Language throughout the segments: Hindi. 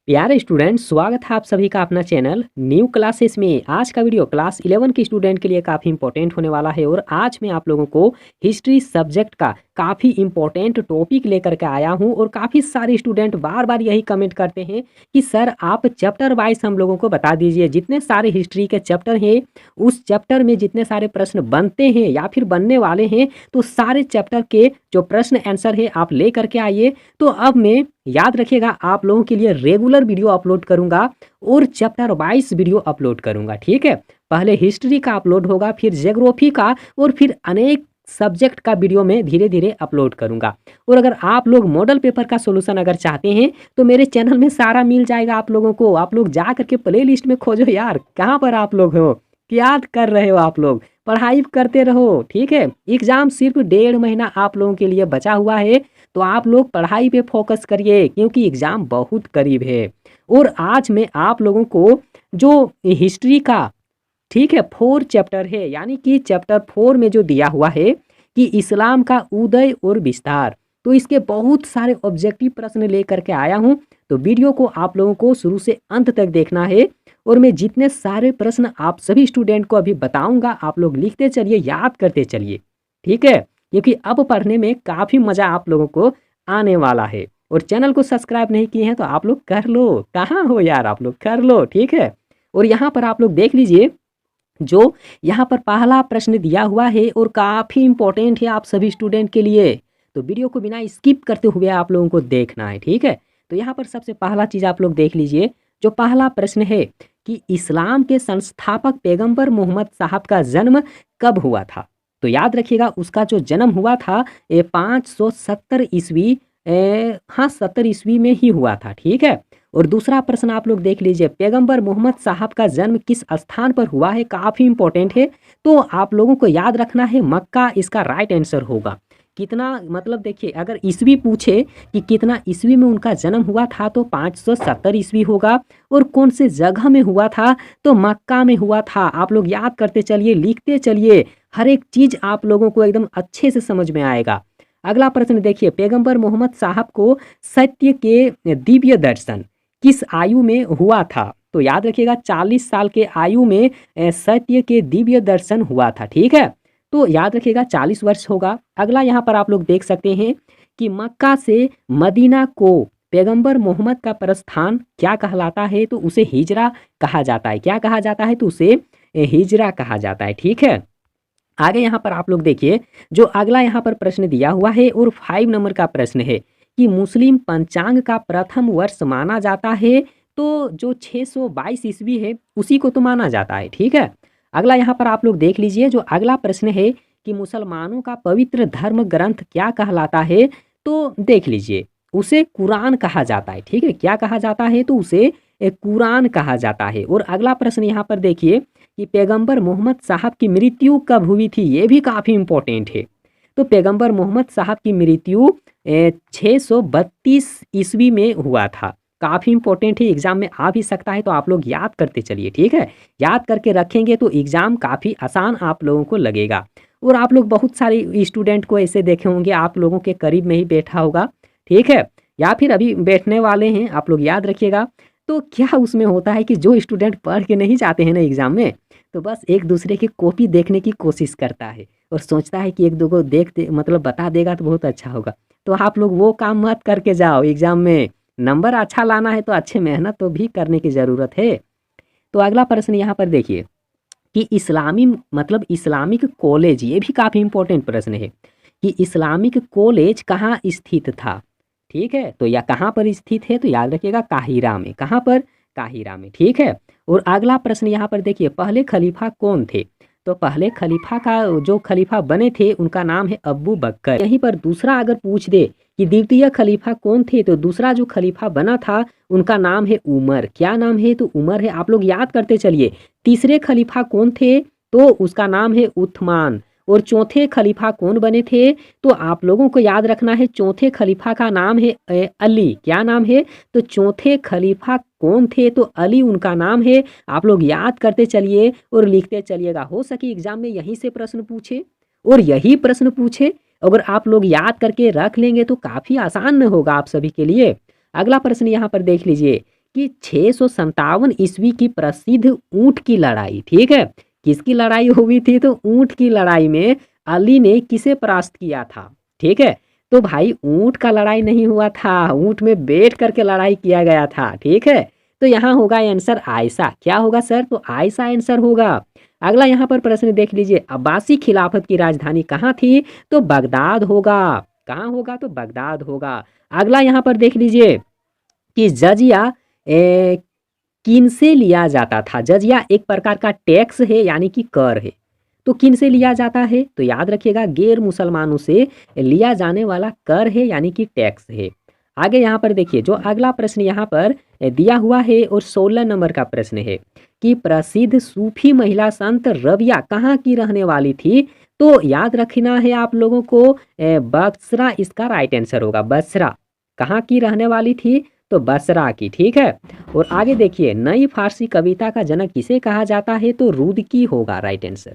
प्यारे स्टूडेंट, स्वागत है आप सभी का अपना चैनल न्यू क्लासेस में। आज का वीडियो क्लास 11 के स्टूडेंट के लिए काफ़ी इंपॉर्टेंट होने वाला है और आज मैं आप लोगों को हिस्ट्री सब्जेक्ट का काफ़ी इंपॉर्टेंट टॉपिक लेकर के आया हूं। और काफ़ी सारे स्टूडेंट बार बार यही कमेंट करते हैं कि सर आप चैप्टर वाइज हम लोगों को बता दीजिए, जितने सारे हिस्ट्री के चैप्टर हैं उस चैप्टर में जितने सारे प्रश्न बनते हैं या फिर बनने वाले हैं तो सारे चैप्टर के जो प्रश्न आंसर है आप ले करके आइए। तो अब मैं याद रखिएगा आप लोगों के लिए रेगुलर वीडियो अपलोड करूंगा और चैप्टर वाइज वीडियो अपलोड करूंगा। ठीक है, पहले हिस्ट्री का अपलोड होगा, फिर ज्योग्राफी का और फिर अनेक सब्जेक्ट का वीडियो में धीरे धीरे अपलोड करूंगा। और अगर आप लोग मॉडल पेपर का सॉल्यूशन अगर चाहते हैं तो मेरे चैनल में सारा मिल जाएगा आप लोगों को। आप लोग जा करके प्ले लिस्ट में खोजो यार, कहाँ पर आप लोग हो, क्या कर रहे हो आप लोग, पढ़ाई करते रहो। ठीक है, एग्जाम सिर्फ 1.5 महीना आप लोगों के लिए बचा हुआ है तो आप लोग पढ़ाई पे फोकस करिए क्योंकि एग्ज़ाम बहुत करीब है। और आज मैं आप लोगों को जो हिस्ट्री का, ठीक है, 4 चैप्टर है, यानी कि चैप्टर 4 में जो दिया हुआ है कि इस्लाम का उदय और विस्तार, तो इसके बहुत सारे ऑब्जेक्टिव प्रश्न लेकर के आया हूँ। तो वीडियो को आप लोगों को शुरू से अंत तक देखना है और मैं जितने सारे प्रश्न आप सभी स्टूडेंट को अभी बताऊंगा आप लोग लिखते चलिए, याद करते चलिए। ठीक है, क्योंकि अब पढ़ने में काफ़ी मज़ा आप लोगों को आने वाला है। और चैनल को सब्सक्राइब नहीं किए हैं तो आप लोग कर लो, कहाँ हो यार, आप लोग कर लो। ठीक है, और यहाँ पर आप लोग देख लीजिए जो यहाँ पर पहला प्रश्न दिया हुआ है और काफ़ी इंपॉर्टेंट है आप सभी स्टूडेंट के लिए, तो वीडियो को बिना स्किप करते हुए आप लोगों को देखना है। ठीक है, तो यहाँ पर सबसे पहला चीज़ आप लोग देख लीजिए, जो पहला प्रश्न है कि इस्लाम के संस्थापक पैगंबर मोहम्मद साहब का जन्म कब हुआ था। तो याद रखिएगा उसका जो जन्म हुआ था 570 ईस्वी, हाँ 70 ईस्वी में ही हुआ था। ठीक है, और दूसरा प्रश्न आप लोग देख लीजिए, पैगंबर मोहम्मद साहब का जन्म किस स्थान पर हुआ है, काफ़ी इंपॉर्टेंट है। तो आप लोगों को याद रखना है मक्का इसका राइट आंसर होगा। कितना मतलब देखिए, अगर ईस्वी पूछे कि कितना ईस्वी में उनका जन्म हुआ था तो 570 ईस्वी होगा। और कौन से जगह में हुआ था तो मक्का में हुआ था। आप लोग याद करते चलिए, लिखते चलिए, हर एक चीज़ आप लोगों को एकदम अच्छे से समझ में आएगा। अगला प्रश्न देखिए, पैगंबर मोहम्मद साहब को सत्य के दिव्य दर्शन किस आयु में हुआ था। तो याद रखिएगा 40 साल के आयु में सत्य के दिव्य दर्शन हुआ था। ठीक है, तो याद रखिएगा 40 वर्ष होगा। अगला यहाँ पर आप लोग देख सकते हैं कि मक्का से मदीना को पैगंबर मोहम्मद का प्रस्थान क्या कहलाता है, तो उसे हिजरा कहा जाता है। क्या कहा जाता है, तो उसे हिजरा कहा जाता है। ठीक है, आगे यहाँ पर आप लोग देखिए, जो अगला यहाँ पर प्रश्न दिया हुआ है और 5 नंबर का प्रश्न है कि मुस्लिम पंचांग का प्रथम वर्ष माना जाता है, तो जो 622 ईस्वी है उसी को तो माना जाता है। ठीक है, अगला यहाँ पर आप लोग देख लीजिए, जो अगला प्रश्न है कि मुसलमानों का पवित्र धर्म ग्रंथ क्या कहलाता है, तो देख लीजिए उसे कुरान कहा जाता है। ठीक है, क्या कहा जाता है, तो उसे कुरान कहा जाता है। और अगला प्रश्न यहाँ पर देखिए कि पैगंबर मोहम्मद साहब की मृत्यु कब हुई थी, ये भी काफ़ी इंपॉर्टेंट है। तो पैगंबर मोहम्मद साहब की मृत्यु 632 ईस्वी में हुआ था। काफ़ी इंपॉर्टेंट है, एग्जाम में आ भी सकता है, तो आप लोग याद करते चलिए। ठीक है, याद करके रखेंगे तो एग्जाम काफ़ी आसान आप लोगों को लगेगा। और आप लोग बहुत सारे स्टूडेंट को ऐसे देखे होंगे, आप लोगों के करीब में ही बैठा होगा, ठीक है, या फिर अभी बैठने वाले हैं, आप लोग याद रखिएगा। तो क्या उसमें होता है कि जो स्टूडेंट पढ़ के नहीं जाते हैं ना एग्जाम में, तो बस एक दूसरे की कॉपी देखने की कोशिश करता है और सोचता है कि एक दो को देख दे, मतलब बता देगा तो बहुत अच्छा होगा। तो आप लोग वो काम मत करके जाओ, एग्जाम में नंबर अच्छा लाना है तो अच्छे मेहनत तो भी करने की ज़रूरत है। तो अगला प्रश्न यहाँ पर देखिए कि इस्लामी मतलब इस्लामिक कॉलेज, ये भी काफ़ी इंपॉर्टेंट प्रश्न है कि इस्लामिक कॉलेज कहाँ स्थित था। ठीक है, तो या कहाँ पर स्थित है, तो याद रखिएगा काहिरा में। कहाँ पर, काहिरा में। ठीक है, और अगला प्रश्न यहाँ पर देखिए, पहले खलीफा कौन थे। तो पहले खलीफा का जो खलीफा बने थे उनका नाम है अब्बू बकर। यहीं पर दूसरा अगर पूछ दे कि द्वितीय खलीफा कौन थे, तो दूसरा जो खलीफा बना था उनका नाम है उमर। क्या नाम है, तो उमर है। आप लोग याद करते चलिए। तीसरे खलीफा कौन थे, तो उसका नाम है उस्मान। और चौथे खलीफा कौन बने थे, तो आप लोगों को याद रखना है चौथे खलीफा का नाम है अली। क्या नाम है, तो चौथे खलीफा कौन थे, तो अली उनका नाम है। आप लोग याद करते चलिए और लिखते चलिएगा, हो सके एग्जाम में यहीं से प्रश्न पूछे और यही प्रश्न पूछे। अगर आप लोग याद करके रख लेंगे तो काफ़ी आसान होगा आप सभी के लिए। अगला प्रश्न यहाँ पर देख लीजिए कि 657 ईस्वी की प्रसिद्ध ऊंट की लड़ाई, ठीक है, किसकी लड़ाई हुई थी? तो ऊंट की लड़ाई में अली ने किसे परास्त किया था? ठीक है, तो भाई ऊंट का लड़ाई नहीं हुआ था, ऊंट में बैठ करके लड़ाई किया गया था, ठीक है। तो यहाँ होगा आंसर आयशा। क्या होगा सर? तो आयशा आंसर होगा। अगला यहाँ पर प्रश्न देख लीजिए, अब्बासी खिलाफत की राजधानी कहाँ थी? तो बगदाद होगा। कहाँ होगा? तो बगदाद होगा। अगला यहाँ पर देख लीजिए कि जजिया किन से लिया जाता था? जजिया एक प्रकार का टैक्स है, यानी कि कर है। तो किन से लिया जाता है? तो याद रखिएगा, गैर मुसलमानों से लिया जाने वाला कर है, यानी कि टैक्स है। आगे यहाँ पर देखिए, जो अगला प्रश्न यहाँ पर दिया हुआ है और 16 नंबर का प्रश्न है कि प्रसिद्ध सूफी महिला संत रबिया कहाँ की रहने वाली थी? तो याद रखना है आप लोगों को, बसरा इसका राइट आंसर होगा। बसरा कहाँ की रहने वाली थी? तो बसरा की, ठीक है। और आगे देखिए, नई फारसी कविता का जनक किसे कहा जाता है? तो रुदकी होगा राइट आंसर।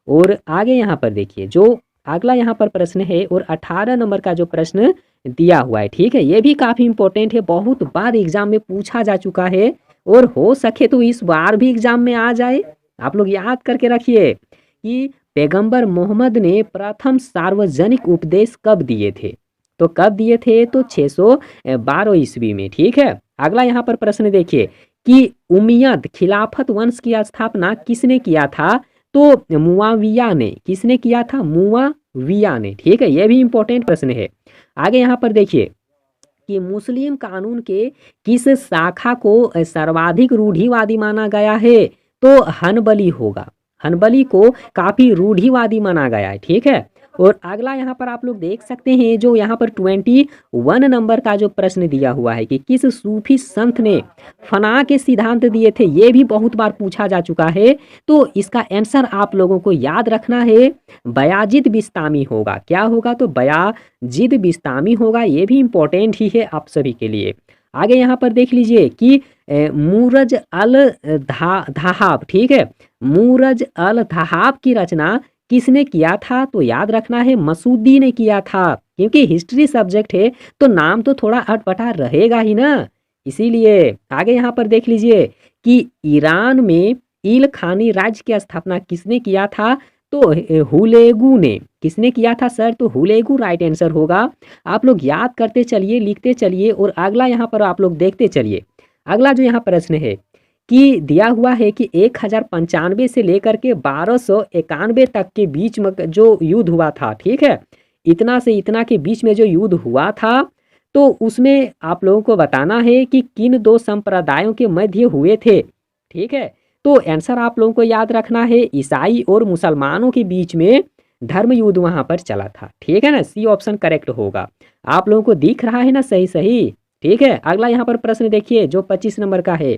और आगे यहाँ पर देखिए, जो अगला यहाँ पर प्रश्न है और 18 नंबर का जो प्रश्न दिया हुआ है, ठीक है, ये भी काफ़ी इंपॉर्टेंट है, बहुत बार एग्जाम में पूछा जा चुका है और हो सके तो इस बार भी एग्जाम में आ जाए। आप लोग याद करके रखिए कि पैगंबर मोहम्मद ने प्रथम सार्वजनिक उपदेश कब दिए थे? तो कब दिए थे? तो 612 ईस्वी में, ठीक है। अगला यहाँ पर प्रश्न देखिए कि उमैयद खिलाफत वंश की स्थापना किसने किया था? तो मुआविया ने। किसने किया था? मुआविया ने, ठीक है। यह भी इंपॉर्टेंट प्रश्न है। आगे यहाँ पर देखिए कि मुस्लिम कानून के किस शाखा को सर्वाधिक रूढ़िवादी माना गया है? तो हनबली होगा। हनबली को काफी रूढ़िवादी माना गया है, ठीक है। और अगला यहाँ पर आप लोग देख सकते हैं, जो यहाँ पर 21 नंबर का जो प्रश्न दिया हुआ है कि किस सूफी संत ने फना के सिद्धांत दिए थे? ये भी बहुत बार पूछा जा चुका है। तो इसका आंसर आप लोगों को याद रखना है, बयाजिद बिस्तामी होगा। क्या होगा? तो बयाजिद बिस्तामी होगा। ये भी इंपॉर्टेंट ही है आप सभी के लिए। आगे यहाँ पर देख लीजिए कि मूरज अल धाहाब, ठीक है, मूरज अल धाहाब की रचना किसने किया था? तो याद रखना है, मसूदी ने किया था। क्योंकि हिस्ट्री सब्जेक्ट है तो नाम तो थोड़ा अटपटा रहेगा ही ना, इसीलिए। आगे यहाँ पर देख लीजिए कि ईरान में इल खानी राज्य की स्थापना किसने किया था? तो हुलेगू ने। किसने किया था सर? तो हुलेगू राइट आंसर होगा। आप लोग याद करते चलिए, लिखते चलिए और अगला यहाँ पर आप लोग देखते चलिए। अगला जो यहाँ प्रश्न है कि दिया हुआ है कि 1095 से लेकर के 1291 तक के बीच में जो युद्ध हुआ था, ठीक है, इतना से इतना के बीच में जो युद्ध हुआ था, तो उसमें आप लोगों को बताना है कि किन दो संप्रदायों के मध्य हुए थे, ठीक है। तो आंसर आप लोगों को याद रखना है, ईसाई और मुसलमानों के बीच में धर्म युद्ध वहां पर चला था, ठीक है ना। सी ऑप्शन करेक्ट होगा। आप लोगों को दिख रहा है ना सही सही, ठीक है। अगला यहाँ पर प्रश्न देखिए, जो 25 नंबर का है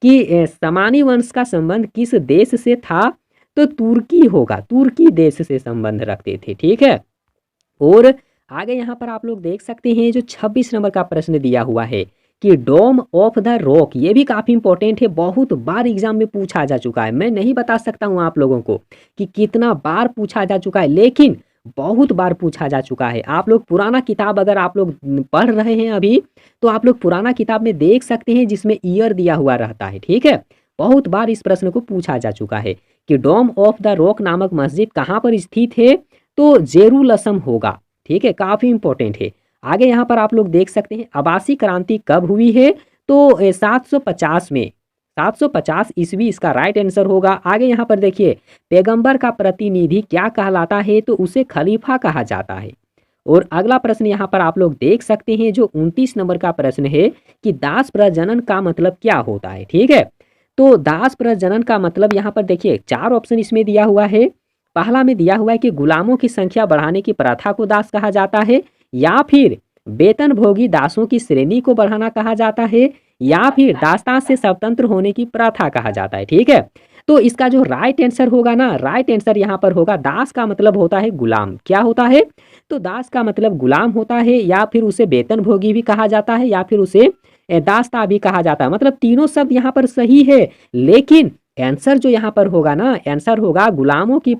कि समानी वंश का संबंध किस देश से था? तो तुर्की होगा। तुर्की देश से संबंध रखते थे, ठीक है। और आगे यहाँ पर आप लोग देख सकते हैं, जो 26 नंबर का प्रश्न दिया हुआ है कि डोम ऑफ द रॉक, ये भी काफी इंपॉर्टेंट है, बहुत बार एग्जाम में पूछा जा चुका है। मैं नहीं बता सकता हूँ आप लोगों को कि कितना बार पूछा जा चुका है, लेकिन बहुत बार पूछा जा चुका है। आप लोग पुराना किताब अगर आप लोग पढ़ रहे हैं अभी, तो आप लोग पुराना किताब में देख सकते हैं जिसमें ईयर दिया हुआ रहता है, ठीक है। बहुत बार इस प्रश्न को पूछा जा चुका है कि डोम ऑफ द रॉक नामक मस्जिद कहाँ पर स्थित है? तो जेरूलसम होगा, ठीक है, काफी इंपॉर्टेंट है। आगे यहाँ पर आप लोग देख सकते हैं, अब्बासी क्रांति कब हुई है? तो 750 में, 750 ईस्वी इसका राइट आंसर होगा। आगे यहाँ पर देखिए, पैगंबर का प्रतिनिधि क्या कहलाता है? तो उसे खलीफा कहा जाता है। और अगला प्रश्न यहाँ पर आप लोग देख सकते हैं, जो 29 नंबर का प्रश्न है कि दास प्रजनन का मतलब क्या होता है, ठीक है। तो दास प्रजनन का मतलब यहाँ पर देखिए 4 ऑप्शन इसमें दिया हुआ है। पहला में दिया हुआ है कि गुलामों की संख्या बढ़ाने की प्रथा को दास कहा जाता है, या फिर वेतन भोगी दासों की श्रेणी को बढ़ाना कहा जाता है, या फिर दास्तान से स्वतंत्र होने की प्रथा कहा जाता है, ठीक है। तो इसका जो राइट आंसर होगा ना, राइट आंसर यहाँ पर होगा, दास का मतलब होता है गुलाम। क्या होता है? तो दास का मतलब गुलाम होता है, या फिर उसे वेतन भोगी भी कहा जाता है, या फिर उसे दास्ता भी कहा जाता है। मतलब तीनों शब्द यहाँ पर सही है, लेकिन आंसर जो यहाँ पर होगा ना, आंसर होगा गुलामों की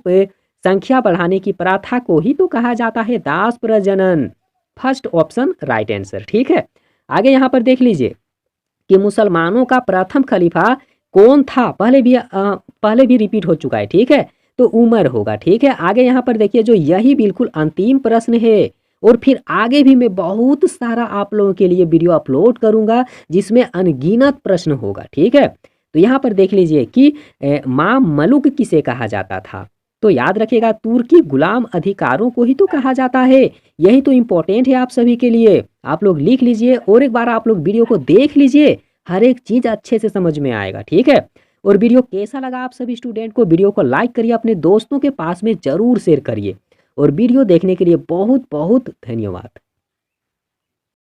संख्या बढ़ाने की प्रथा को ही तो कहा जाता है दास प्रजनन। फर्स्ट ऑप्शन राइट आंसर, ठीक है। आगे यहाँ पर देख लीजिए कि मुसलमानों का प्रथम खलीफा कौन था? पहले भी रिपीट हो चुका है, ठीक है? तो उमर होगा, ठीक है? आगे यहाँ पर देखिए जो यही बिल्कुल अंतिम प्रश्न है और फिर आगे भी मैं बहुत सारा आप लोगों के लिए वीडियो अपलोड करूँगा जिसमें अनगिनत प्रश्न होगा, ठीक है? तो यहाँ पर देख लीजिए कि मामलुक किसे कहा जाता था? तो याद रखिएगा तुर्की गुलाम अधिकारों को ही तो कहा जाता है। यही तो इम्पोर्टेंट है आप सभी के लिए। आप लोग लिख लीजिए और एक बार आप लोग वीडियो को देख लीजिए, हर एक चीज़ अच्छे से समझ में आएगा, ठीक है? और वीडियो कैसा लगा आप सभी स्टूडेंट को? वीडियो को लाइक करिए, अपने दोस्तों के पास में ज़रूर शेयर करिए और वीडियो देखने के लिए बहुत बहुत धन्यवाद।